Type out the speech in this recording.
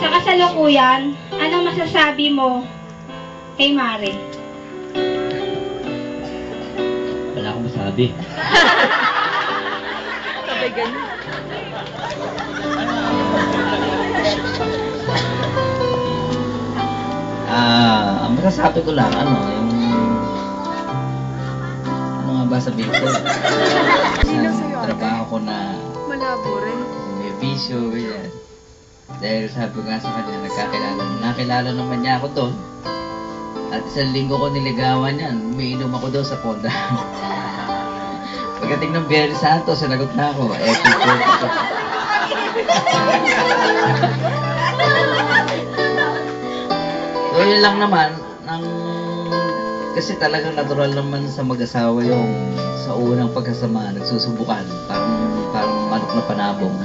Sa kasalukuyan, anong masasabi mo kay Mare? Wala akong masabi. Sabay ganun. Ang masasabi ko lang, ano nga ba sabihin ko? Sino Sa sa'yo, ate? trabaho ko na Malabo rin. may bisyo, ganyan. Dahil sabi ko nga sa kanya, nakilala naman niya ako doon. At isang linggo ko niligawan yan, umiinom ako doon sa Ponda. Pagdating ng Biyernes Santo, sinagot na ako. Epic ko. So yun lang naman, kasi talagang natural naman sa mag-asawa yung sa unang pagkasama, nagsusubukan, parang manok na panabong.